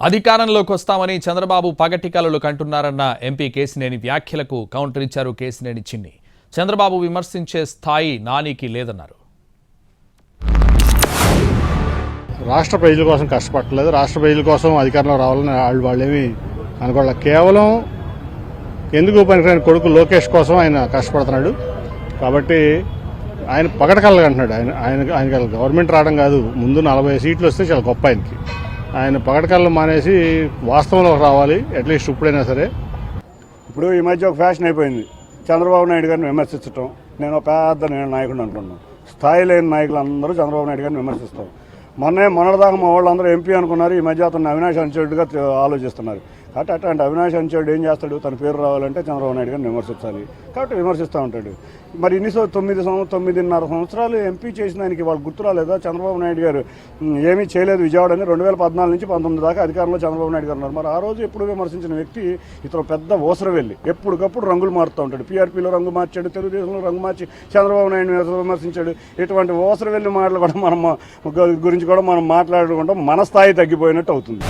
అధికారంలోకి వస్తామని చంద్రబాబు పగటి కలలు కంటున్నారన్న ఎంపీ కేశినేని వ్యాఖ్యలకు కౌంటర్ ఇచ్చారు కేశినేని చిన్ని. చంద్రబాబు విమర్శించే స్థాయి నానికి లేదన్నారు. రాష్ట్ర ప్రజల కోసం కష్టపడలేదు, రాష్ట్ర ప్రజల కోసం అధికారంలో రావాలని వాళ్ళేమి అనుకోవాలి. కేవలం ఎందుకు పనికిరాని కొడుకు లోకేష్ కోసం ఆయన కష్టపడుతున్నాడు. కాబట్టి ఆయన పగటకల్లా అంటున్నాడు. ఆయన గవర్నమెంట్ రావడం కాదు, ముందు 40 సీట్లు వస్తే చాలా గొప్ప ఆయనకి. ఆయన పగటకల్లా మానేసి వాస్తవంలో రావాలి, అట్లీస్ట్ ఇప్పుడైనా సరే. ఇప్పుడు ఈ మధ్య ఒక ఫ్యాషన్ అయిపోయింది చంద్రబాబు నాయుడు గారిని విమర్శించడం. నేను పెద్ద నాయకుడు అంటున్నాను. స్థాయి లేని నాయకులు అందరూ చంద్రబాబు నాయుడు గారిని విమర్శిస్తాం. మొన్నటిదాకా మా వాళ్ళందరూ ఎంపీ అనుకున్నారు, ఈ మధ్య అతను అవినాష్ అంచేడుగా ఆలోచిస్తున్నారు. కాబట్టి అట్లాంటి అవినాష్ అంచేడు ఏం చేస్తాడు, తన పేరు రావాలంటే చంద్రబాబు నాయుడు గారిని విమర్శించాలి. కాబట్టి విమర్శిస్తూ ఉంటాడు. మరి 9.5 సంవత్సరాలు ఎంపీ చేసిన ఆయనకి వాళ్ళు గుర్తు రాలేదా? చంద్రబాబు నాయుడు గారు ఏమీ చేయలేదు విజయవాడ అని 2014 నుంచి 19 దాకా అధికారంలో చంద్రబాబు నాయుడు గారు ఉన్నారు. మరి ఆ రోజు ఎప్పుడు విమర్శించిన వ్యక్తి ఇతను పెద్ద ఓసర వెళ్ళి ఎప్పటికప్పుడు రంగులు మారుతూ ఉంటాడు. పీఆర్పీలో రంగు మార్చాడు, తెలుగుదేశంలో రంగు మార్చి చంద్రబాబు నాయుడు విమర్శించాడు. ఇటువంటి ఓసర వెళ్ళి మాటలు కూడా మనం గురించి కూడా మనం మాట్లాడుకుంటాం. మన స్థాయి తగ్గిపోయినట్టు అవుతుంది.